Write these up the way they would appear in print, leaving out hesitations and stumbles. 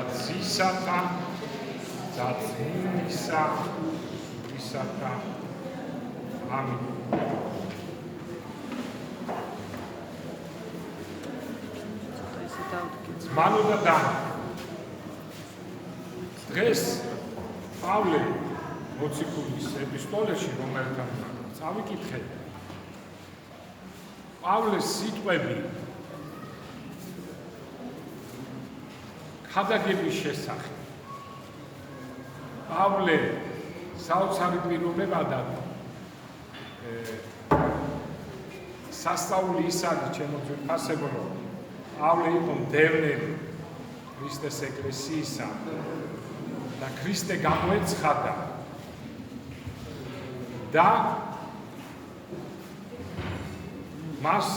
Zisata, Zatzisa, Zisata, Amen. Manu da Dan. Დღეს პავლე მოციქულის ეპისტოლეში რომელთან წავიკითხეთ პავლეს სიტყვები ხადაგების შესახებ პავლე საოცარი პიროვნება სასწაული ის არის ჩემო ძვირფასებო რომ პავლე იყო მდევნელი ქრისტეს ეკლესიისა და ქრისტე გამოეცხადა და მას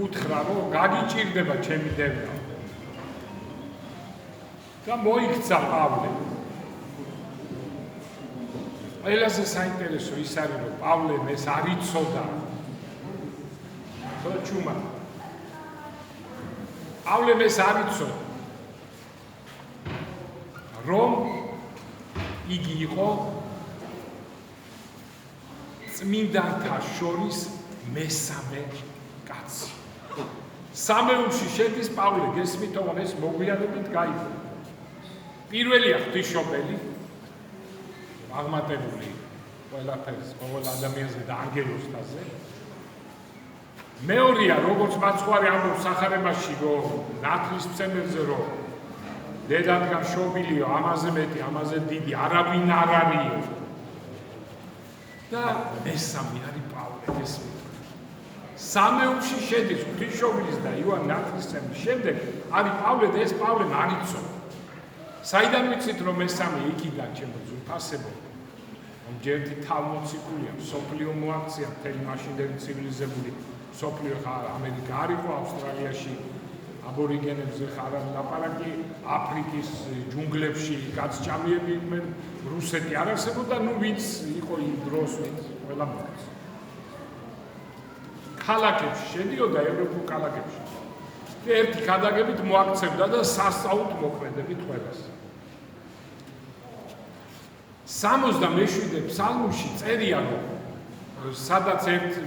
უთხრა რომ გაგიჭირდება ჩემი დევნა და მოიქცა პავლე. ყველაზე საინტერესო ის არის რომ პავლემ ეს არ იცოდა ხო ჩუმა პავლემ ეს არ იცოდა რომ იგი იყო წმინდანთა შორის მესამე კაცი. სამეულში შედის პავლე, გესმით რომ ეს მოგვიანებით გაიგო. პირველია ღვთისმშობელი, აღმატებული ყველაფერს, ყოველ ადამიანზე და ანგელოზთაზე. მეორეა, როგორც მაცხვარი ამბობს სახარებაში, რომ ნათლისმცემელზე რომ დედადგან შობილიო, ამაზე მეტი, ამაზე დიდი, არავინ არ არისო. და მესამე არის პავლე, გესმით. სამეულში შედის ღვთისმშობლის და იოანე ნათლისმცემლის შემდეგ არის პავლე და ეს პავლემ არ იცოდა. საიდან ვიცით რომ მესამე იქიდან ჩემო ძვირფასებო რომ ჯერთი თავმოციქულია სოფლიო მოაქცია მთელი მაშინდელი ცივილიზებული სოფლიო ამერიკა არ იყო ავსტრალიაში აბორიგენებზე ხარ ლაპარაკი აფრიკის ჯუნგლებში გაცჭამიები იყვნენ რუსეთი არ არსებობდა ნუ ვინც იყო იმ დროს ვინც ყველა მოქცა ქალაქებში შედიოდა ევროპულ ქალაქებში ერთი ქადაგებით მოაქცევდა და სასწაულთ მოქმედებით ყველას. 67 ფსალმში წერია რომ სადაც ერთ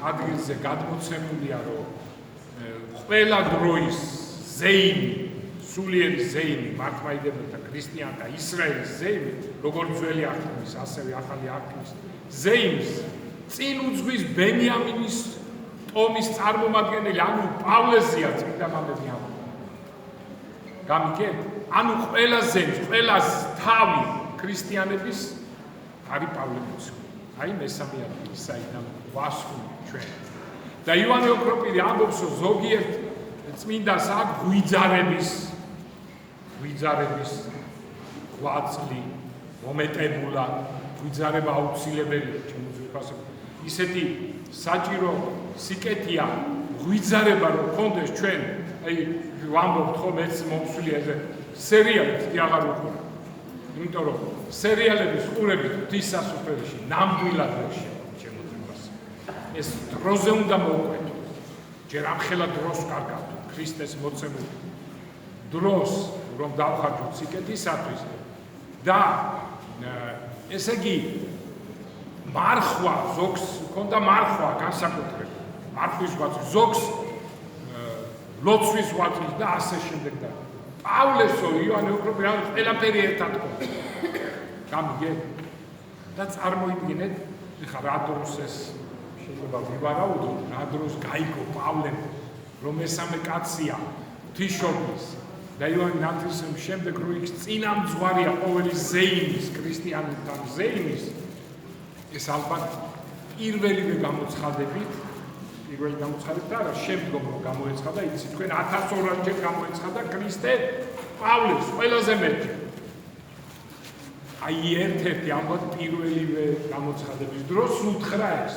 ადგილზე გადმოცემულია რომ ყველა დროის ზეიმი, სულიერი ზეიმი, მართლმადიდებელთა ქრისტიანთა ისრაელის ზეიმი, როგორც ძველი აღთქმის, ასევე ახალი აღთქმის ზეიმს წინ უძღვის ბენიამინის ტომის წარმომადგენელი, ანუ პავლეზია წმინდა მამები ამბობენ. გამიგეთ? ანუ ყველა ზემს, ყველა თავი ქრისტიანების არის პავლე მოციქული. აი მესამე ადგილი, საიდან ვასხული ჩვენ. და იოანე ოქროპირი ამბობს, რომ ზოგიერთ წმინდას აქვს გვიძარების ღვაწლი, მომეტებულა, გვიძარება აუცილებელია, ჩემო ძვირფასებო. ისეთი საჭირო სიკეთია გვიძარება რომ გქონდეს ჩვენ აი ვამბობთ ხომ ეს მომსვლია ეს სერიალებს კი აღარ ვუყურებ იმიტომ რომ სერიალების ყურებით ღვთისასუფერში ნამდვილად ვერ შევა ჩემო ძვირფასებო ეს დროზე უნდა მოვყვეთო ჯერ ამხელა დროს კარგავთ ქრისტეს მოცემულ დროს რომ დავხარჯოთ სიკეთისათვის და ესე იგი მარხვა ზოგს ქონდა მარხვა განსაკუთრებით მარხვის ღვაწლი ზოგს ლოცვის ღვაწლი და ასე შემდეგ და პავლესო იოანე ოქროპირი ყველაფერი ერთად ქონდა გამიგეთ და წარმოიდგინეთ ხა რა დროს ეს შეიძლება ვივარაუდოთ რა დროს გაიგო პავლემ რომ მესამე კაცია ღვთისმშობლის და იოანე ნათლისმცემლის შემდეგ რო იქ წინამძღვარია ყოველი ზეიმის ქრისტიანთა ზეიმის ეს ალბათ პირველი გამოცხადებით არა, შემდგომ რომ გამოეცხადა, იცი თქვენ 1200-ჯერ გამოეცხადა ქრისტე პავლეს, ყველაზე მეტჯერ. აი ერთ-ერთი ალბათ პირველივე გამოცხადების დროს უთხრა ეს.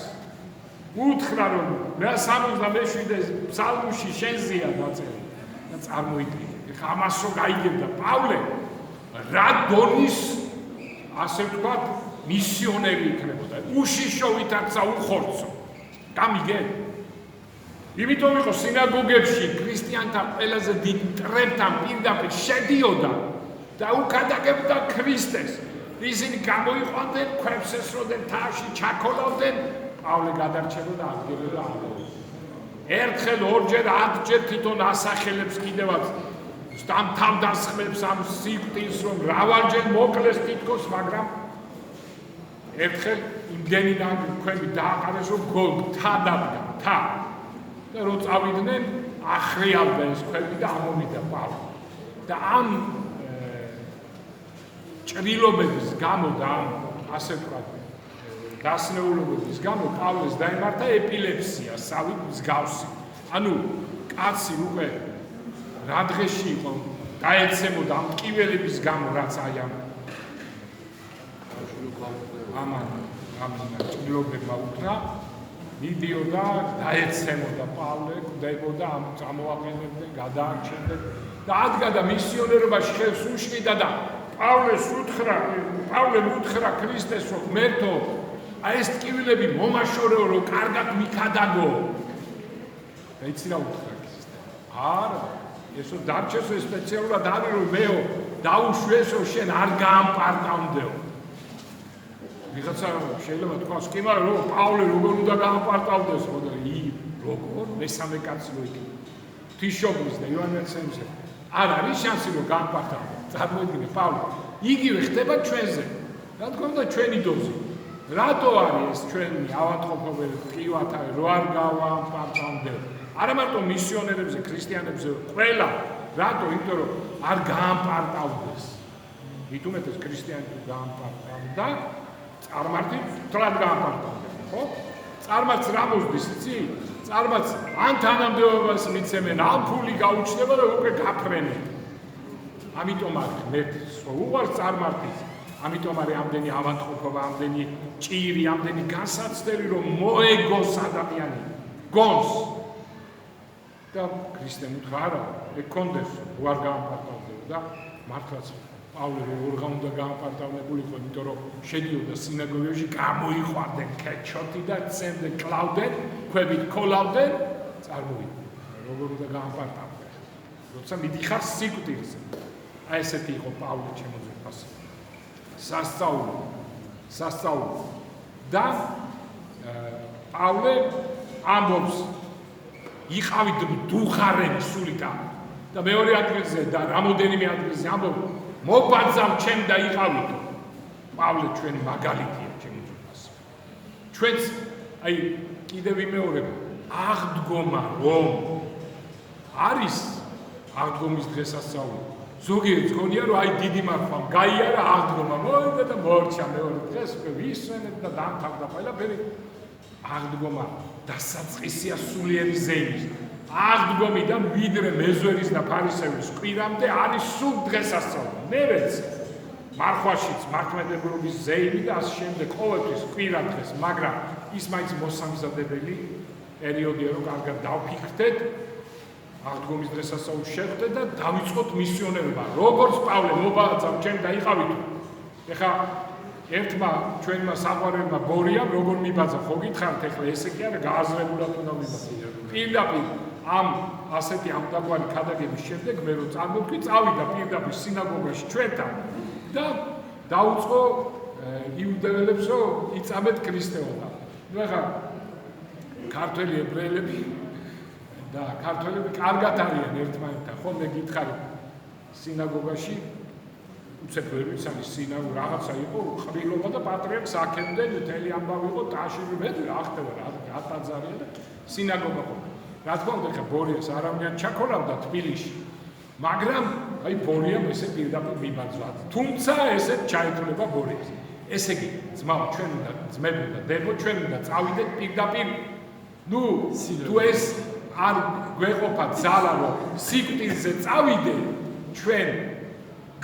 უთხრა რომ მე 67 ფსალმში შენზეა დაწერილი და წარმოიდგინე. ეხლა ამას რო გაიგებდა პავლე, რა დონის ასე ვთქვათ მისიონერი იქნებოდა. უშიშო ვითარცა უხორცო. გამიგეთ? იმიტომ იყო სინაგოგებში ქრისტიანთა ყველაზე დიდ მტრებთან პირდაპირ შედიოდა და უკადაგებდა ქრისტეს. ისინი გამოიყვანდნენ, ქვებს ესროდნენ, თავში ჩაქოლავდნენ, პავლე გადარჩებოდა ადგილზე ამბობს. ერთხელ, ორჯერ, 10ჯერ თვითონ ასახელებს კიდევაც ამ თავდასხმებს ამ სიკვდილს, რომ მრავალჯერ მოკლეს თითქოს, მაგრამ ერთხელ იმდენი ქვები დააყარეს, რომ გოლგოთა დადგა, თა. და რო წავიდნენ, ახრიალდა ეს ქვები და ამომიდა პავლე. და ამ ჭრილობების გამო და ამ ასე ვთქვათ დასნეულობების გამო პავლეს დაემართა ეპილეფსია, სავით მსგავსი. ანუ კაცი უკვე რა დღეში იყო დაეცემოდა ამ ტკივილების გამო, რაც აი ამ ჭრილობებმა უთხრა, მიდიოდა, დაეცემოდა პავლე, კვდებოდა, ამ წამოაყენებდნენ, გადაარჩენდნენ და ადგა მისიონერობაში ხელს უშლიდა და პავლემ უთხრა ქრისტეს, რომ ღმერთო, აი ეს ტკივილები მომაშორეო, რომ კარგად მიქადაგო. და იცი რა უთხრა ქრისტე? არა, ესო დარჩესო სპეციალურად არის, რომ მეო დაუშვესო, შენ არ გაამპარტავდეო. ვიღაცა შეიძლება თქვას, კი, მაგრამ რომ პავლე როგორ უნდა გაამპარტავდეს, როგორ მესამე კაცი რო იქნება. ღვთისმშობლის და იოანეს არ არის შანსი რომ გაამპარტავდეს. წარმოიდგინე პავლე, იგივე ხდება ჩვენზე. რა თქმა უნდა ჩვენი დოზი. რატო არის ეს ჩვენი ავადმყოფობები, პრივატარი, რო არ გავამპარტავდეთ? არა მარტო მისიონერებზე, ქრისტიანებზე, ყველა. რატო? იმიტომ რომ არ გაამპარტავდეს. მithumetes ქრისტიანები გაამპარტავდა, წარმართი თლად გაამპარტავდა, ხო? წარმართს რა მოსდის, იცი? წარმართს ან თანამდებობას მიცემენ, ან ფული გაუჩნდება და უკვე გაფრენენ. ამიტომ არის ღმერთს უყვარს წარმართის. ამიტომ არის ამდენი ავადმყოფობა, ამდენი ჭირი, ამდენი განსაცდელი, რომ მოეგოს ადამიანი, გონს. და ქრისტემ უთხრა, არა, ეგ კონდეს, უარ გაამპარტავდეო და მართლაც პავლე როგორ უნდა გაამპარტავნებულიყო, იმიტომ რომ შედიოდა სინაგოგაში, გამოიყვანდნენ ქეჩოთი და წემდნენ, კლავდნენ, ქვებით ქოლავდნენ, წარმოვიდნენ, როგორ უნდა გაამპარტავნე. როცა მიდიხარ სიკვდილზე. აი ესეთი იყო პავლე ჩემო ძვირფასი. სასწაული. და პავლე ამბობს, იყავით მდუხარები სულიდან და მეორე ადგილზე და რამოდენიმე ადგილზე ამბობს, მობაძავ ჩემ და იყავითო. პავლე ჩვენი მაგალითია ჩემო ძვირფასი. ჩვენც აი კიდევ იმეორება, აღდგომა რომ არის აღდგომის დღესასწაული. ზოგიერთ გონია რომ აი დიდი მარხვა გაიარა აღდგომა, მოვიდა და მორჩა მეორე დღეს ვისვენეთ და დამთავრდა ყველაფერი. აღდგომა დასაწყისია სულიერი ზეიმის. აღდგომიდან ვიდრე მეზვერის და ფარისევის კვირამდე არის სულ დღესასწაული. მერეც მარხვაშიც მართლმადიდებლობის ზეიმი და ამ შემდეგ ყოველთვის კვირა დღეს, მაგრამ ის მაინც მოსამზადებელი პერიოდია, რომ კარგად დავფიქრდეთ, აღდგომის დღესასწაულს შევხვდეთ და დავიწყოთ მისიონერობა. როგორც პავლე მობაძავ ჩემ და იყავითო. ეხლა ერთმა ჩვენმა საყვარელმა ბორიამ როგორ მიბაძა, ხო გითხარით, ეხლა ესე კი არა, გააზრებულად უნდა მიბაძა. პირდაპირ ამ ასეთი ამდაგვარი ქადაგების შემდეგ მე რო წარმოვიდი, წავიდა პირდაპირ სინაგოგაში ჩვენთან და დაუწყო იუდეველებს, რომ იწამეთ ქრისტეობა. ნუ ეხლა ქართველი ებრაელები და ქართველები კარგად არიან ერთმანეთთან, ხო მე გითხარით სინაგოგაში უცებ ვერ ვიცანი სინაგოგა რაღაცა იყო, ყრილობა და პატრიარქს აქემდნენ, მთელი ამბავი იყო, ტაში მე რა ხდება, რა ტაძარია და სინაგოგა ხო. რა თქმა უნდა, ხა ბორიას არავინ ჩაქოლავდა თბილისში, მაგრამ აი ბორიამ ესე პირდაპირ მიბაძვა. თუმცა ესე ჩაითვლება ბორიას. ესე იგი, ძმაო, ჩვენ უნდა ძმები და დებო, ჩვენ უნდა წავიდეთ პირდაპირ. ნუ თუ ეს არ გვეყოფა ძალა, რომ სიკვდილზე წავიდე, ჩვენ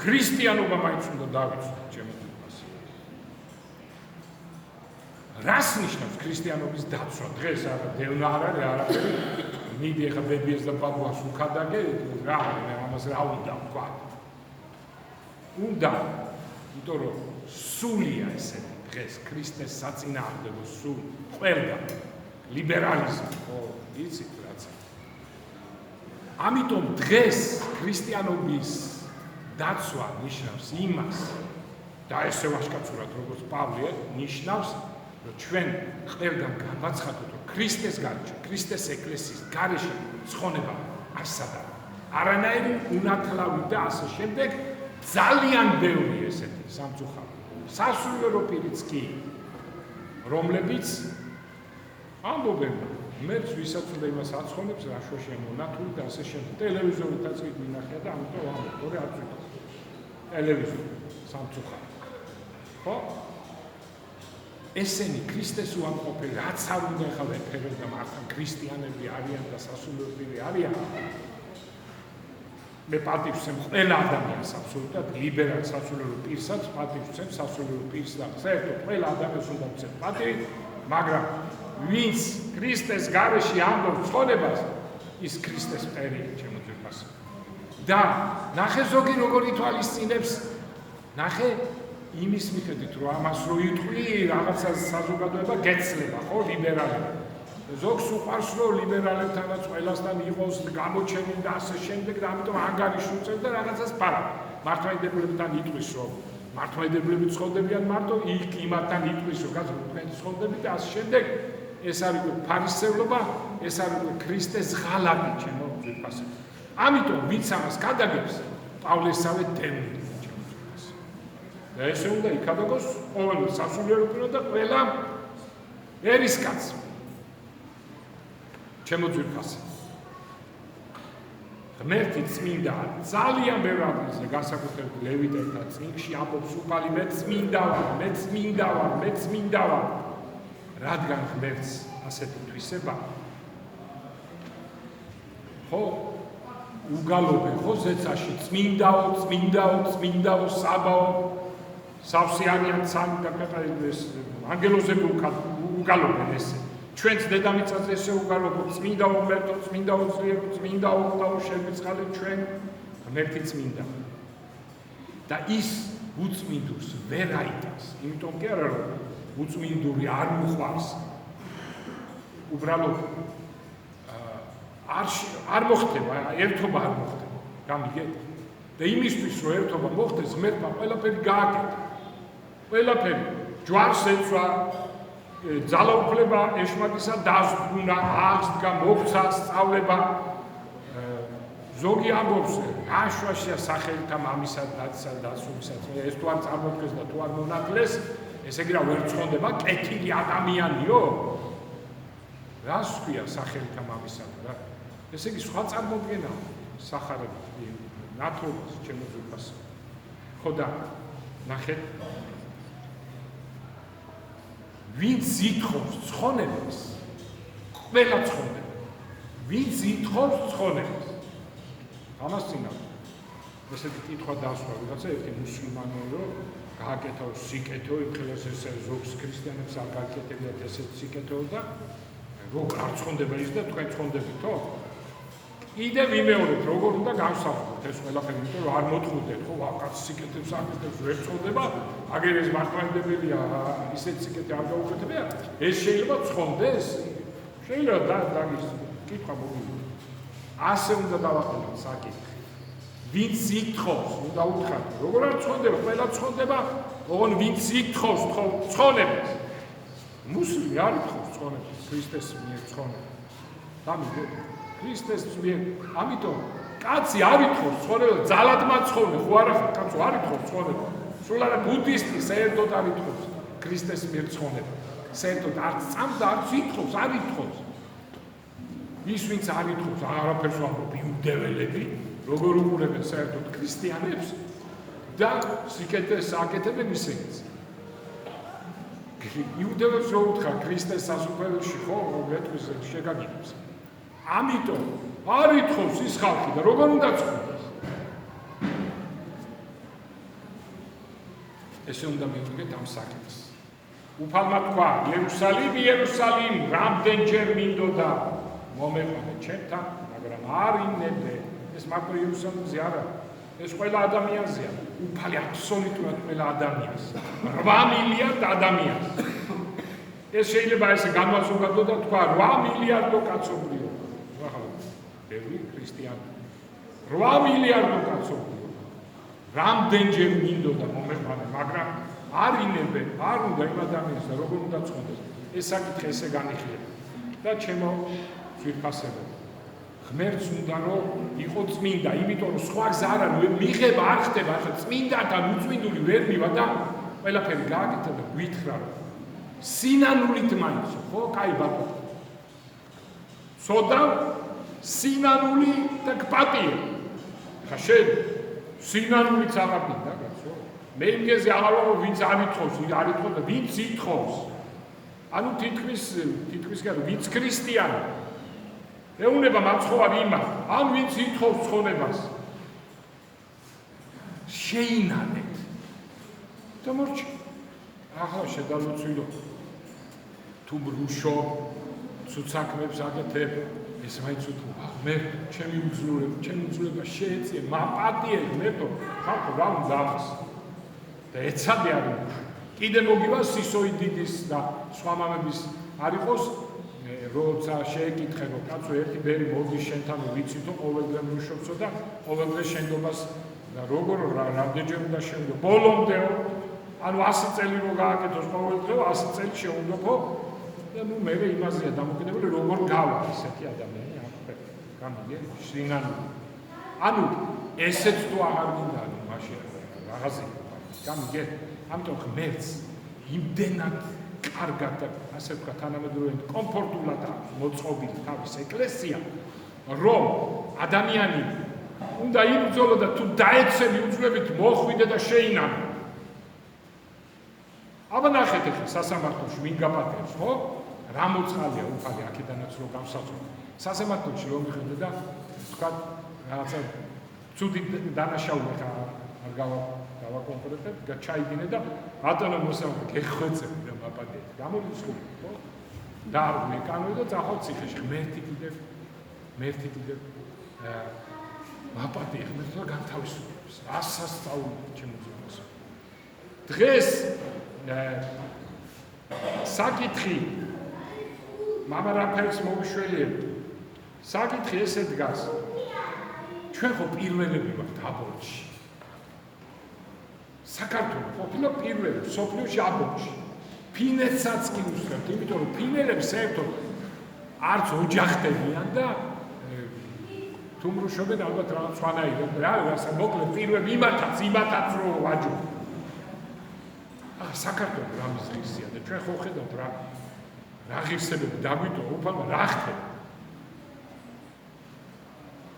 ქრისტიანობა მაინც უნდა დავიცვათ, ჩემო ძმასო. რას ნიშნავს ქრისტიანობის დაცვა? დღეს არა დევნა არ არის არაფერი. მიდი ეხა ბებიას და პაპუას უკადაგე, რა არის, მე ამას რა უნდა ვქვა? უნდა, იმიტომ რომ სულია ესეთი დღეს ქრისტეს საწინააღმდეგო სული ყველგან. ლიბერალიზმი, ხო, იცით რაც. ამიტომ დღეს ქრისტიანობის დაცვა ნიშნავს იმას და ესე ვაშკაცურად როგორც პავლე ნიშნავს, რომ ჩვენ ყველგან განვაცხადოთ, რომ ქრისტეს გარეშე, ქრისტეს ეკლესიის გარეშე ცხონება არ სადაა. არანაირი უნათლავი და ასე შემდეგ ძალიან ბევრი ესეთი სამწუხაროდ სასულიერო პირიც კი, რომლებიც ამბობენ, მეც ვისაც უნდა იმას აცხონებს, რა შოშია მონათული და ასე შემდეგ. ტელევიზორითაც კი მინახია და ამიტომ ამბობ, თორე არ ვიტყვი. ტელევიზორი სამწუხაროდ. ხო? ესენი ქრისტეს უამყოფელი, რაც არ უნდა ეხლა ეფერენ და მართლა ქრისტიანები არიან და სასულიერო პირი არიან. მე პატივს ვცემ ყველა ადამიანს აბსოლუტურად ლიბერალ სასულიერო პირსაც, პატივს ვცემ სასულიერო პირს და საერთოდ ყველა ადამიანს უნდა ვცემ პატივი, მაგრამ ვინც ქრისტეს გარეშე ამბობს ცხონებას, ის ქრისტეს მტერია, ჩემო ძვირფასო. და ნახე ზოგი როგორ ითვალისწინებს, ნახე იმის მიხედვით, რომ ამას რო იტყვი, რაღაცა საზოგადოება გეცლება, ხო, ლიბერალები. ზოგს უყვარს, რომ ლიბერალებთანაც ყველასთან იყოს გამოჩენილი და ასე შემდეგ და ამიტომ ანგარიში უწევს და რაღაცას პარა. მართლმადიდებლებთან იტყვის, რომ მართლმადიდებლები ცხონდებიან მარტო, იქ იმათთან იტყვის, რომ გაზრდილი ცხონდები და ასე შემდეგ. ეს არის ფარისევლობა, ეს არის ქრისტეს ღალატი, ჩემო ძვირფასო. ამიტომ ვინც ამას გადაგებს, პავლესავე დევნილია, ჩემო ძვირფასო. და ესე უნდა იქადაგოს ყოველ სასულიერო პირო და ყველა ერისკაცს. ჩემო ძვირფასო. ღმერთი წმინდა ძალიან ბევრ ადგილზე განსაკუთრებით ლევიტელთა წიგნში ამბობს უფალი მე წმინდა ვარ, მე წმინდა ვარ, მე წმინდა ვარ. რადგან ღმერთს ასეთი თვისება ხო უგალობენ ხო ზეცაში წმინდაო, წმინდაო, წმინდაო, საბაო სავსე არიან სამი და ეს ანგელოზები უგალობენ ესე. ჩვენც დედამიწაზე ესე უგალობთ წმინდაო ღმერთო, წმინდაო ძლიერო, წმინდაო ღვთაო შემიწყალე ჩვენ ღმერთი წმინდა. და ის უწმინდურს ვერ აიტანს, იმიტომ კი არა რომ უწმინდური არ მოყვარს. უბრალოდ არ მოხდება, ერთობა არ მოხდება. გამიგეთ? და იმისთვის რომ ერთობა მოხდეს, ღმერთმა ყველაფერი გააკეთა. ყველაფერი ჯვარს ეცვა, ძალაუფლება ეშმაკისა დაზრუნდა, აღსდგა, მოქცა, სწავლება. ზოგი ამბობს, აშვაშია სახელთა მამისა და დაცისა და დაცვისა. ეს თუ არ წარმოდგეს და თუ არ მონათლეს, ესე იგი რა ვერ ცხონდება კეთილი ადამიანიო? რას ქვია სახელთა მამისა რა? ესე იგი სხვა წარმოდგენაა სახარებით ნათლობას ჩემო ძვირფასო. ხო და ნახეთ ვინც ითხოვს ცხონებას, ყველა ცხონდება. ვინც ითხოვს ცხონებას. ამას წინა. ესეთი კითხვა დასვა, ვიღაცა ერთი მუსლიმანი რომ გააკეთა სიკეთო, იმხელას ეს ზოგს ქრისტიანებს არ გააკეთებიათ ესეთი სიკეთო და როგორ არ ცხონდება ის და თქვენ ცხონდებითო? კიდევ ვიმეორებთ, როგორ უნდა გავსახოთ ეს ყველაფერი, იმიტომ რომ არ მოთხოვნდეთ, ხო, ვაკაც სიკეთებს აკეთებს, ვერ ცხონდება, აგერ ეს მართლმადიდებელია, ისეთ სიკეთე არ გაუკეთებია, ეს შეიძლება ცხონდეს? შეიძლება დაგის კითხვა მოგივიდა. ასე უნდა დავაყენოთ საკითხი. ვინც ითხოვს, უნდა უთხრათ, როგორ არ ცხონდება, ყველა ცხონდება, ოღონ ვინც ითხოვს ცხონებას. მუსლიმი არ ითხოვს ცხონებას, ქრისტეს მიერ ცხონებას. დამიგე ქრისტეს მიერ, ამიტომ კაცი არ ითხოვს ცხონებას, ძალად მაცხოვნე, ხო არა ხარ, კაცო არ ითხოვს ცხონებას. სულ არა ბუდისტი საერთოდ არ ითხოვს ქრისტეს მიერ ცხონებას. საერთოდ არც წამდა, არც ითხოვს, არ ითხოვს. ის ვინც არ ითხოვს, არაფერს ვამბობ, იუდეველები, როგორ უყურებენ საერთოდ ქრისტიანებს და სიკეთეს აკეთებენ ისინიც. იუდეველს რო უთხრა ქრისტეს სასუფეველში, ხო, მეთქვის შეგაგინებს. ამიტომ არ ითხოვს ის ხალხი და როგორ უნდა ცხონდეს? ესე უნდა მივუდგეთ ამ საკითხს. უფალმა თქვა, იერუსალიმ, იერუსალიმ, რამდენჯერ მინდოდა მომეყოლე ჩემთან, მაგრამ არ იმნებდე. ეს მარტო იერუსალიმზე არა, ეს ყველა ადამიანზეა. უფალი აბსოლუტურად ყველა ადამიანს. 8 მილიარდ ადამიანს. ეს შეიძლება ესე განვაზოგადო და თქვა 8 მილიარდო კაცობრიო. ახლა ბევრი ქრისტიანი. 8 მილიარდო კაცობრიო. რამდენჯერ მინდოდა მომეყანა, მაგრამ არ ინებენ, არ უნდა იმ ადამიანს და როგორ უნდა წონდეს. ეს საკითხი ესე განიხილება. და ჩემო ძვირფასებო. ღმერთს უნდა რომ იყო წმინდა, იმიტომ რომ სხვა გზა არ არის, მიღება არ ხდება, ახლა წმინდათან უწმინდული ვერ მივა და ყველაფერი გააკეთა და გვითხრა რომ სინანულით მაინც, ხო, კაი ბატონო. სოდა სინანული და გპატიე. ხა შენ სინანულიც აღარ მინდა, კაცო. მე იმგეზე აღარ ვარ, ვინც არ ითხოვს, არ ითხოვს და ვინც ითხოვს. ანუ თითქმის გარო, ვინც ქრისტიანი. ეუნება მაცხოვარი იმას, ან ვინც ითხოვს ცხონებას. შეინანეთ. და მორჩი. ახლა შედალოცვილო. თუ ბრუშო, ცუცაკმებს აკეთებ, ეს მაინც უთუა. მე ჩემი უძლურება შეეწია, მაპატიე ღმერთო, ხალხო რა უნდა ამას. და ეცადე არის. კიდე მოგივა სისოი დიდის და სხვა მამების არ იყოს, როცა შეეკითხე, რომ კაცო ერთი ბერი მოდის შენთან, ვიცითო ყოველდღე მუშაობსო და ყოველდღე შენდობას და როგორ რამდენჯერ უნდა შევდო ბოლომდეო, ანუ 100 წელი რო გააკეთოს ყოველდღე 100 წელი შეუნდობო და ნუ მე იმაზეა დამოკიდებული როგორ გავა ესეთი ადამიანი აქვე გამიგე შინანული. ანუ ესეც თუ აღარ მინდა მაშინ რაღაცა გამიგე ამიტომ ღმერთს იმდენად კარგად და ასე ვქა თანამედროვე კომფორტულად აქვს მოწყობილი თავის ეკლესია, რომ ადამიანი უნდა იბრძოლო და თუ დაეცემი უძლებით მოხვიდე და შეინანო. აბა ნახეთ ახლა სასამართლოში ვინ გაპატიებს, ხო? რა მოწყალია უფალი აქედანაც რო გამსაწყო. სასამართლოში რომ მიხედე და თქვა რაღაცა ცუდი დანაშაული ხა არ გავაკონკრეტებ, ჩაიდინე და ბატონო მოსაუბრე გეხვეწები და მაპატიეთ. გამორიცხული, ხო? და არ მეკანოი და წახვალ ციხეში ღმერთი კიდევ მაპატიე ღმერთს და განთავისუფლებს. ასასწაული ჩემო ძმაო. დღეს საკითხი მამა რაფაელს მოვიშველიებ. საკითხი ესე დგას. ჩვენ ხო პირველები ვართ აბორტში. საქართველოს ყოფილა პირველი სოფლიოში აბორტში. ფინეთსაც კი უსწრებთ, იმიტომ რომ ფინელებს საერთოდ არც ოჯახდებიან და თუ მრუშობენ ალბათ რაღაც სხვანაირად. რა მოკლედ პირველ იმათაც რო ვაჯო. საქართველოს რამის ღირსია და ჩვენ ხო ხედავთ რა ღირსებები დაგვიტო უფალმა რა ხდება.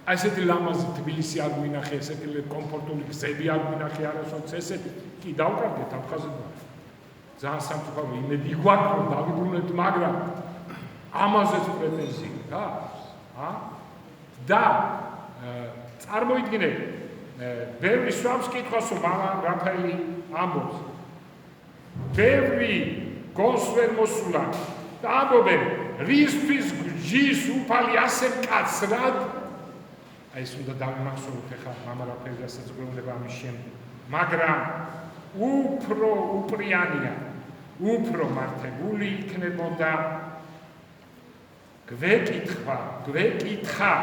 ასეთი ლამაზი თბილისი არ გვინახე, ესეთი კომფორტული გზები არ გვინახე არასოდეს ესეთი კი დავკარგეთ აფხაზეთმა. ძალიან სამწუხარო იმედი გვაქვს რომ დავიბრუნებთ, მაგრამ ამაზეც პრეტენზია გაქვს, და წარმოიდგინეთ, ბევრი swams კითხვას რომ მამა რაფაელი ამბობს. ბევრი გონსვერ მოსულა და ამბობენ რისთვის გჯის უფალი ასე მკაცრად. აი ეს უნდა დავიმახსოვროთ ახლა მამა რაფაელსაც გვეუბნება ამის შემდეგ. მაგრამ უფრო უპრიანია, უფრო მართებული იქნებოდა გვეკითხა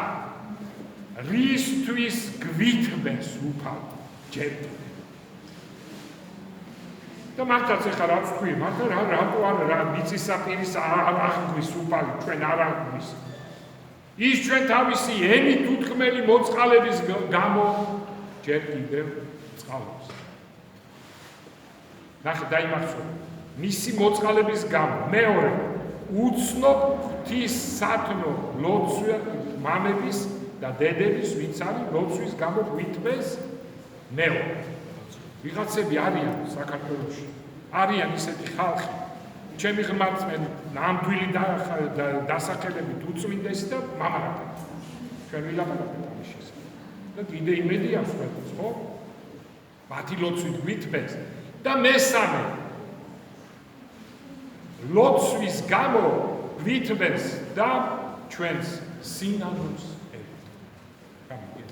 რისთვის გვითბეს უფალი ჯერ და მართლაც ახლა რაც თქვი, მართლა რატო არა მიწის საპირის არ აღგვის უფალი ჩვენ არ აღგვის. ის ჩვენ თავისი ენით უთქმელი მოწყალების გამო ჯერ კიდევ წყალობს. ნახე დაიმახსოვრე, მისი მოწყალების გამო. მეორე, უცნობ ღვთის სათნო ლოცვა მამების და დედების, ვინც არის ლოცვის გამო გვითბეს. მეორე, ვიღაცები არიან საქართველოში, არიან ისეთი ხალხი, ჩემი ღმერთმენ ნამდვილი დასახელებით უწმინდესი და მამა რაფაელი. ჩვენ ვილაპარაკეთ ამის შესახებ. და კიდე იმედი აქვს ყველას, ხო? მათი ლოცვით გვითბეს. და მესამე, ლოცვის გამო გვითბეს და ჩვენს სინანულს ერთ. გამიგეთ.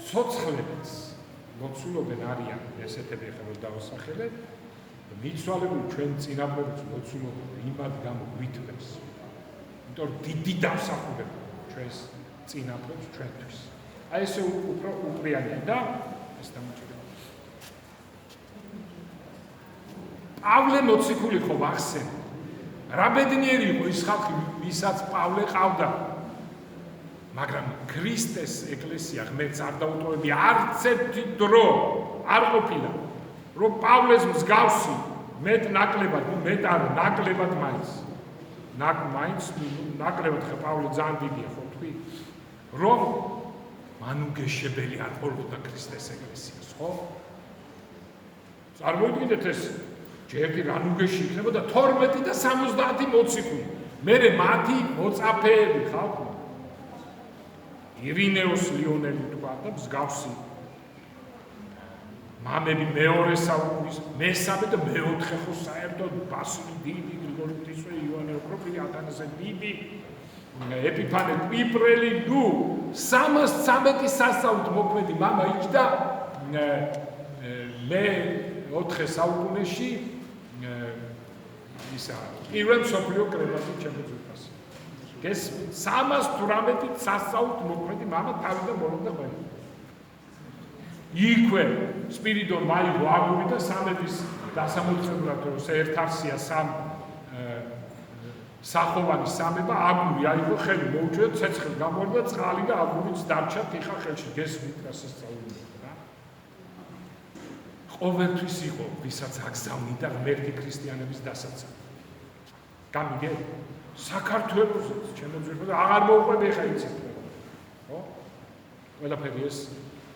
ცოცხლებიც ლოცულობენ არიან ესეთები ახლა რომ დავასახელებ. მიცვალებული ჩვენ წინაპრებს მოცულობ იმად გამო გვითვლებს. იმიტომ დიდი დამსახურება ჩვენს წინაპრებს ჩვენთვის. აი ესე უფრო უპრიანია და ეს დამჭირდება. პავლე მოციქული ხო ახსენე. რა ბედნიერი იყო ის ხალხი, ვისაც პავლე ყავდა. მაგრამ ქრისტეს ეკლესია ღმერთს არ დაუტოვებია არც ერთი დრო არ ყოფილა. რომ პავლეს მსგავსი მეტ ნაკლებად, მეტ არ ნაკლებად მაინც. ნაკლებად ხა პავლე ძალიან დიდია ხო თქვი? რომ მანუგეშებელი არ ყოფილა ქრისტეს ეკლესიას, ხო? წარმოიდგინეთ ეს ჯერდი რანუგეში იქნებოდა 12 და 70 მოციქული. მერე მათი მოწაფეები ხალხი. ირინეოს ლიონელი თქვა და მსგავსი მამები მეორე საუკუნის მესამე და მეოთხე ხო საერთოდ ბასილი დიდი გრიგორი ღვთისმშობელი იოანე ოქროპირი ათანასე დიდი ეპიფანე კვიპრელი ნუ 313 სასწაულით მოქმედი მამა იჯდა მე 4 საუკუნეში ისა პირველ მსოფლიო კრებაში ჩემოძვირფას ეს 318 სასწაულით მოქმედი მამა თავიდან ბოლომდე ყვება იქვე სპირიდონ მაიღო აგური და სამების დასამოწევრად რომ ერთარსია სახოვანი სამება აგური აიღო ხელი მოუჭრა ცეცხლი გამოვიდა წყალი და აგურიც დარჩა თიხა ხელში გესმით რა სასწაული რა ყოველთვის იყო ვისაც აგზავნიდა ღმერთი ქრისტიანების დასაცავად გამიგე საქართველოსაც შემოძვირფა და აღარ მოუყვები ხა იცით ხო ყველაფერი ეს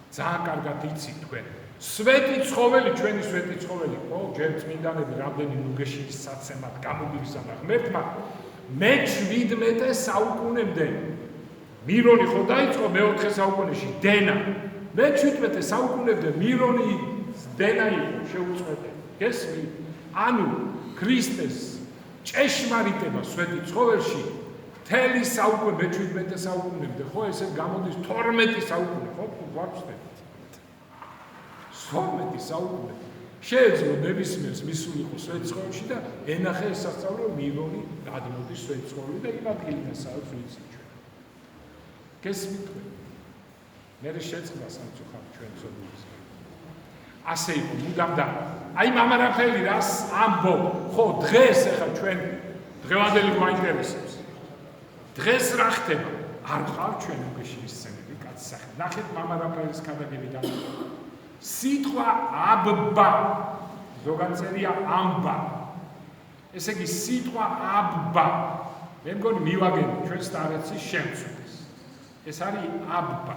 ძალიან კარგად იცით თქვენ. სვეტი ცხოველი, ჩვენი სვეტი ცხოველი, ხო? ჯერ წმინდანები რამდენი ნუგეშის საცემად გამოგვიგზავნა ღმერთმა. მე-17 საუკუნემდე მირონი ხო დაიწყო მე-4 საუკუნეში დენა. მე-17 საუკუნემდე მირონის დენა იყო შეუწყვეტელი. გესმით? ანუ ქრისტეს ჭეშმარიტება სვეტი ცხოველში მთელი საუკუნე მე-17 საუკუნემდე ხო ესე გამოდის 12 საუკუნე ხო გვაქვს 12 საუკუნე შეიძლება ნებისმიერს მისულიყო სვეტ ცხოველში და ენახე ეს სასწაული რომ მირონი გადმოდის სვეტ ცხოველი და იმ ადგილიდან სადაც ვიცით ჩვენ გესმით მე შეწყდა სამწუხარო ჩვენ ზოგადად ასე იყო მუდამ და აი მამა რაფელი რას ამბობ ხო დღეს ახლა ჩვენ დღევანდელი გვაინტერესებს დღეს რა ხდება? არ ხარ ჩვენ უგეშის სცენები კაცის სახით. ნახეთ მამა რაფაელის ქადაგებიდან. სიტყვა აბბა ზოგან წერია ამბა. ესე იგი სიტყვა აბბა. მე მგონი მივაგენ ჩვენ სტარაცის შემცვლას. ეს არის აბბა.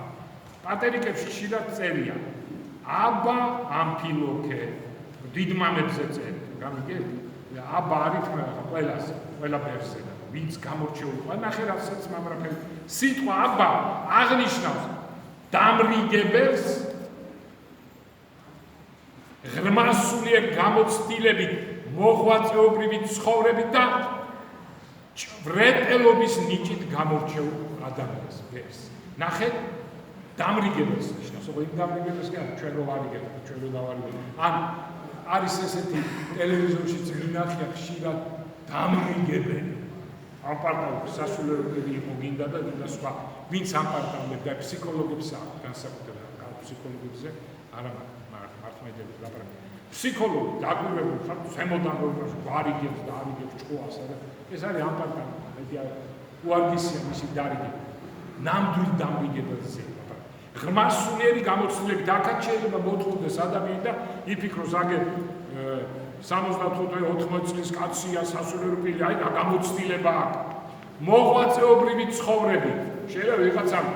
პატერიკებში ხშირად წერია. აბა ამფილოქე. დიდმამებზე წერია. გამიგეთ? აბა არის ყველას, ყველა ბერზე. ვინც გამორჩეულიყო, ნახე რასაც მამრაფელი სიტყვა აბა აღნიშნავს დამრიგებელს ღრმასულიერ გამოცდილებით მოღვაწეობრივი ცხოვრებით და ჭვრეტელობის ნიჭით გამორჩეულ ადამიანს ბერს. ნახეთ დამრიგებელს ნიშნავს, ხო იმ დამრიგებელს კი არა, ჩვენ რო ვარიგებთ, ჩვენ რო დავარიგებთ. ან არის ესეთი ტელევიზორშიც მინახია ხშირად დამრიგებელი ამ პარტალებში სასულიეროები იყო გინდა და სხვა ვინც ამ პარტალებში და ფსიქოლოგებს აქვს განსაკუთრებით ამ ფსიქოლოგებზე არა მართლმადიდებლებს ლაპარაკი ფსიქოლოგი დაგვირებული ხარ ზემოდამოებას ვარიგებს და არიგებს ჭკუასა და ეს არის ამ პარტალებში მეტი უარგისია მისი დარიგება ნამდვილ დამრიგებელზე ღრმასულიერი გამოცდილებით აქაც შეიძლება მოთხოვდეს ადამიანი და იფიქროს აგერ 75-80 წლის კაცია სასულიერო პირი, აი გამოცდილება აქვს. მოღვაწეობრივი ცხოვრები. შეიძლება ვიღაცამ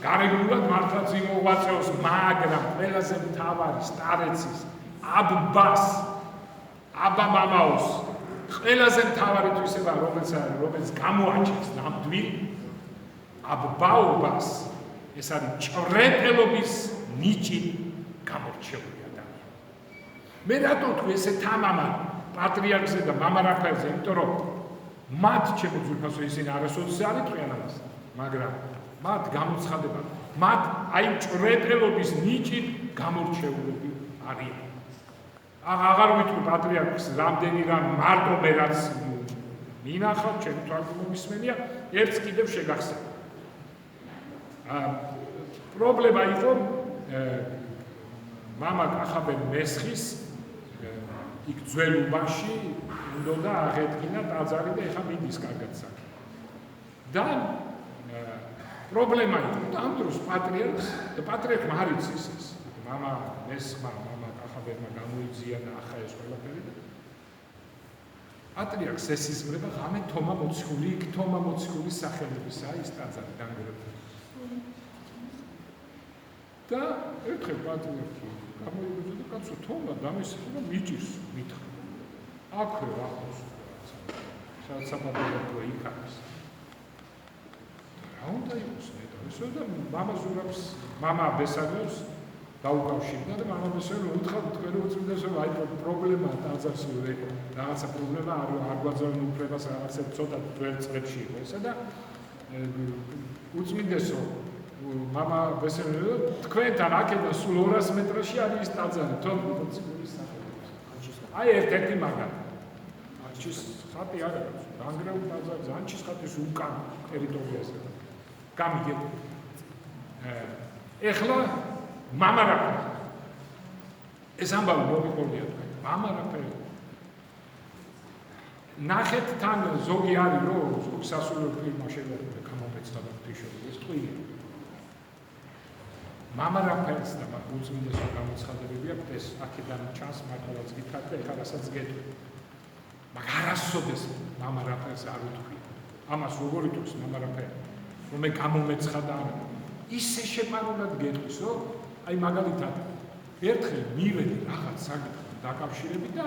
გარეგნულად მართლაც იმოღვაწეოს, მაგრამ ყველაზე მთავარი სტარეცის აბბას, აბა მამაოს ყველაზე მთავარი თვისება რომელიც გამოაჩენს ნამდვილ აბბაობას ეს არის ჭვრეტელობის ნიჭი გამორჩეული. მე რატო თქვი ესე თამამა პატრიარქზე და მამა რაფაელზე, იმიტომ რომ მათ შემოძვირფასო ისინი არასოდეს არ იტყვიან ამას, მაგრამ მათ გამოცხადება, მათ აი ჭვრეტელობის ნიჭით გამორჩეულები არიან. აღარ ვიტყვი პატრიარქს რამდენი რამ მარტო მე რაც მინახავ ჩემი თვალით მომისმენია ერთს კიდევ შეგახსენე პრობლემა იყო მამა კახაბენ მესხის იქ ძველობაში უნდა აღედგინა ტაძარი და ეხა მიდის კარგად საქმე და პრობლემა იყო ამ დროს პატრიარქმა არ იცის ეს მამა მესხმა მამა კახაბენმა გამოიძია და ახლა ეს ყველაფერი და პატრიარქს ესიზღვრება ღამე თომა მოციქული იქ თომა მოციქულის სახელებისაა ის ტაძარი დანგრეული და ერთხელ პატრიარქი გამოიგოძა და კაცო თომა დამისხება მიჭირს მითხრა აქვე ახლოს სადაც საპატრიარქო იქ არის რა უნდა იყოს ესო და მამა ზურაბს მამა ბესაგებს დაუკავშირდა და მამა ბესაგებს უთხრა თქვენ უწმინდესო აი პრობლემაა ტაძარს რაღაცა პრობლემა არ გვაძლევენ უფლებას რაღაცა ცოტა ძველ წლებში იყო ესა და უწმინდესო მამა ბესაგებს თქვენთან აქედან სულ 200 მეტრში არის ტაძარი თომა მოციქულის სახელობის აი ერთ-ერთი მაგალითი ანჩის ხატი არ აქვს დანგრეულ ტაძარს ანჩის ხატის უკან ტერიტორიაზე გამიგეთ ეხლა მამა რაფერი ეს ამბავი მოვიყოლია თქვენ მამა რაფერი ნახეთ თან ზოგი არის რომ ზოგი სასულიერო ფილმმა შეიძლება გამომეცდა და ფიშორი ეს ტყვია მამა რაფერს და უწმინდესო გამოცხადებები აქვს ეს აქედან ჩანს მართლაც გითხრათ და ეხლა რასაც გეტყვი მაგრამ არასოდეს მამა რაფერს არ უთქვი ამას როგორ ითქვს მამა რაფერი რომ მე გამომეცხადა ისე შეპარულად გეტყვის რომ აი მაგალითად ერთხელ მივედი რაღაც საკითხთან დაკავშირებით და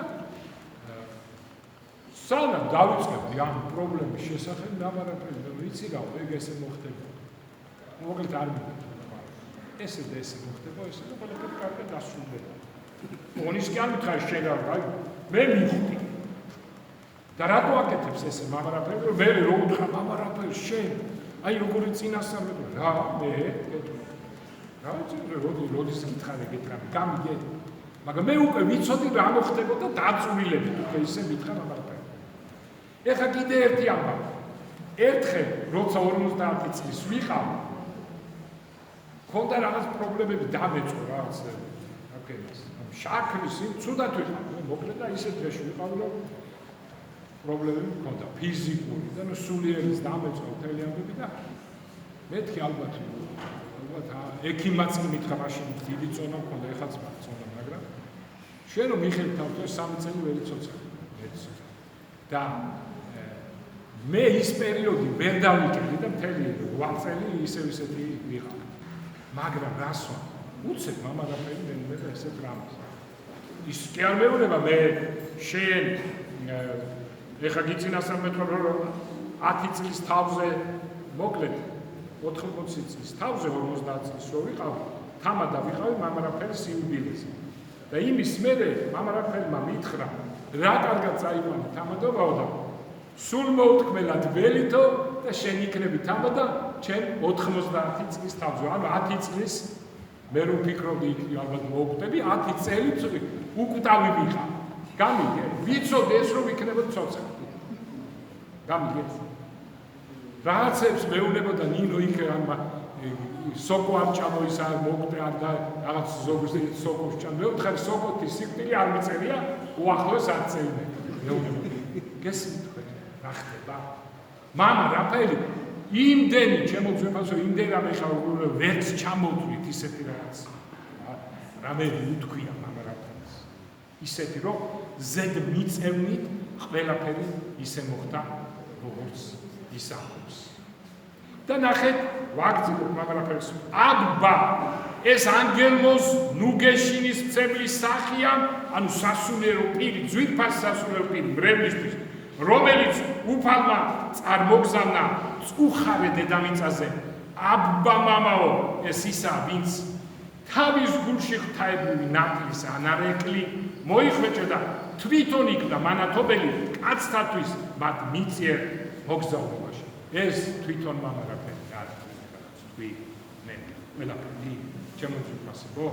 სანამ დავიწყებდი ამ პრობლემის შესახებ დამარაფერი და ვიცი რა ეგ ესე მოხდება მოკლედ არ მივედი ესე და ესე მოხდება ესე და ყველაფერი კარგად დასრულდება ონის კი არ მითხარ შეგავ მე მივხვდი და რატო აკეთებს ესე მამა რაფერი რომ მე რო უთხრა მამა რაფერი შენ აი როგორი წინასწარმეტყველო რა მე რა ვიცი როდის გითხარი გამიგე მაგრამ მე უკვე ვიცოდი რა მოხდებოდა დაწვრილებით უკვე ისე მითხრა მამა რაფერი ეხა კიდე ერთი ამბავი ერთხელ როცა 50 წლის ვიყავ ქონდა რაღაც პრობლემები დამეწყო რაღაც აკეთეს შაქრის ცუდად ვიყავ მოკლედ და ისე დღეში ვიყავ რომ პრობლემები მქონდა ფიზიკური და სულიერის დამეწყო მთელი ამბები და მეთქი ალბათ ექიმაც მითხრა მაშინ დიდი წონა მქონდა ეხაც წონა მაგრამ შენ რომ მიხელთავთ ეს 3 წელი ვერ იცოცხლე და მე ის პერიოდი ვერ დავიკეთე და მთელი 8 წელი ისეთი ვიყავ მაგრამ რასვა უცებ მამა რაფერი მე და ესეთ რამს ის კი არ მეუბნება მე შენ ეხა გიწინასწარმეტყველო რომ 10 წლის თავზე მოკლედ 80 წლის თავზე 50 წლის რო ვიყავ თამა დავიყავი მამა რაფერის იუბილეზე და იმის მერე მამა რაფერმა მითხრა რა კარგად წაიყვანა თამადობაო და სულ მოუთქმელად ველითო და შენ იქნები თამა და ჩემ 90 წლის თავზე ანუ 10 წლის მე რო ვფიქრობდი ალბათ მოვკვდები 10 წელიც უკვდავი ვიყავ გამიგე ვიცოდი ეს რომ იქნებოდა ცოცხალი გამიგე რაღაცებს მეუნებოდა ნინო იქ სოკო არ ჭამოის არ მოკვდე არ და რაღაც ზოგს სოკოს ჭამ მეუთხარი სოკოთი სიკვდილი არ მიწერია უახლოს არ წერია მეუნებოდა გესმით თქვენ რა ხდება მამა რაფაელი იმდენი ჩემო ძვირფასო იმდენი რამე ხარ ვერც ჩამოვთვლით ისეთი რაღაც რამე უთქვია მამა რაფაელს ისეთი რომ ზედ მიწევნით ყველაფერი ისე მოხდა როგორც ისახობს და ნახეთ ვაგრძელებ მამა რაფაელს აბა ეს ანგელმოს ნუგეშინის მცემლის სახია ანუ სასულიერო პირი ძვირფას სასულიერო პირი მრევლისთვის რომელიც უფალმა წარმოგზავნა წუხარე დედამიწაზე აბა მამაო ეს ისა ვინც თავის გულში ღვთაებული ნათლის ანარეკლი მოიხვეჭა და თვითონ იქნა მანათობელი კაცთათვის მათ მიწიერ მოგზაურობაში ეს თვითონ მამა რაფერი თქვი მე ყველაფერი ჩემო ძვირფასებო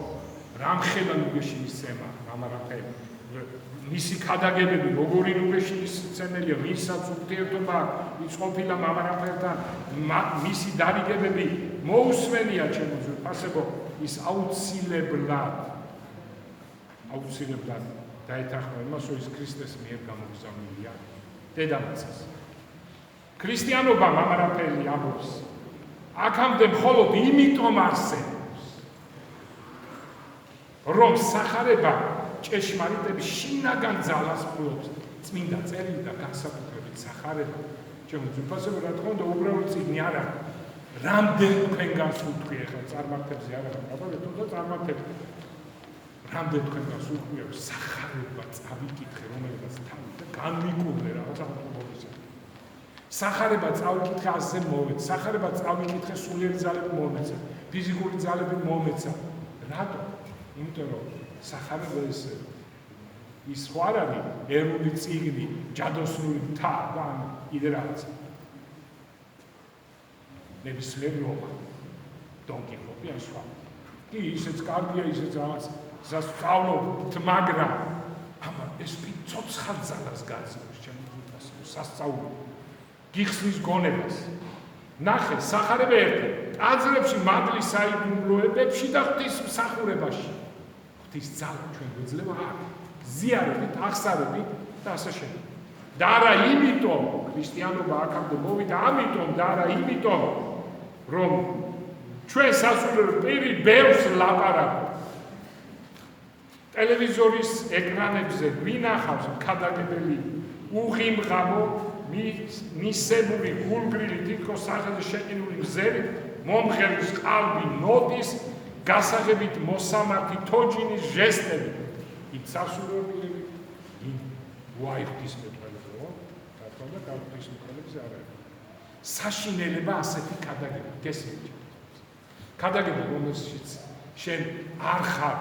რამხელა ნუგეშინის ცემა მამა რაფერი მისი ქადაგებები როგორი რუბეშის ცემელია, მისაც ურთიერთობა ის ყოფილა მამარაფერთან, მისი დარიგებები მოусმენია ჩემო ძვირფასებო, ის აუცილებლად დაეთანხმა იმას, რომ ის ქრისტეს მიერ გამოგზავნილია დედამიწას. ქრისტიანობა მამარაფერი ამბობს, აქამდე მხოლოდ იმიტომ არსებობს, რომ სახარება ჭეშმარიტების შინაგან ძალას ფლობს, წმინდა წერილი და განსაკუთრებით სახარება. ჩემო ძვირფასებო, რა თქმა უნდა, უბრალოდ წიგნი არ არის. რამდენ თქვენგანს უთქვი, ახლა წარმართებზე არ არის, აბა თუნდაც წარმართებს. რამდენ თქვენგანს უთქვი, რომ სახარება წავიკითხე, რომელსაც თავი და განვიკურნე რაღაცა მოხდა. სახარება წავიკითხე ასე მომეც, სახარება წავიკითხე სულიერი ძალები მომეცა, ფიზიკური ძალები მომეცა. რატო? იმიტომ რომ სახარება ის ხო არ არის ეროვნული წიგნი, ჯადოსნური მთა და კიდე რაღაცა. ნებისმიერ რომანი, დონ კიხოტი ან სხვა. კი ისეც კარგია, ისეც რაღაც სასწავლობთ, მაგრამ ეს ცოცხალ ძალას გაძლევს ჩემს სასწავლო. გიხსნის გონებას. ნახე, სახარება ერთი, ტაძრებში, მადლის საიდუმლოებებში და ღვთის მსახურებაში. ღვთის ძალა ჩვენ გვეძლევა ზიარებით, აღსარებით და ასე შემდეგ. და არა იმიტომ, ქრისტიანობა აქამდე მოვიდა, ამიტომ და არა იმიტომ, რომ ჩვენ სასულიერო პირი ბევრს ლაპარაკობს. ტელევიზორის ეკრანებზე ვინახავს ქადაგებელი უღიმღამო მისებული გულგრილი თითქოს სახელზე შეყინული გზებით მომღერლის ყალბი ნოტის გასაღებით მოსამართი თოჯინის ჟესტები იმ სასურველები იმ ვაიხის მეტყველებო თქო და კალპის მეტყველებზე არ არის საშინელება ასეთი ქადაგება გესმით ქადაგება რომელშიც შენ არ ხარ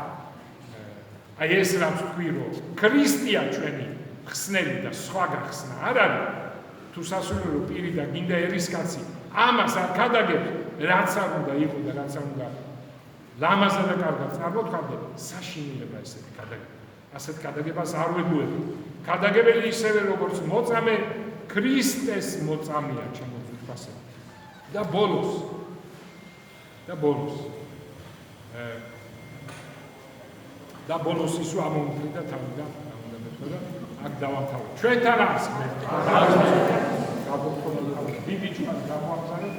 აი ეს რაც ვთქვი რომ ქრისტია ჩვენი ხსნელი და სხვა გახსნა არ არის თუ სასულიერო პირი და გინდა ერისკაცი ამას არ ქადაგებს რაც არ უნდა იყო და რაც არ უნდა ლამაზად და კარგად წარმოთქვამდა საშინელება ესეთი ქადაგება ასეთ ქადაგებას არ ვეგუებ ქადაგებელი ისევე როგორც მოწამე ქრისტეს მოწამეა ჩემო ძვირფასებო და ბოლოს ის ამომფრიდა თავიდან და აქ დავამთავრე ჩვენთან არის მე დიდი ჯვარი გამოამზადეთ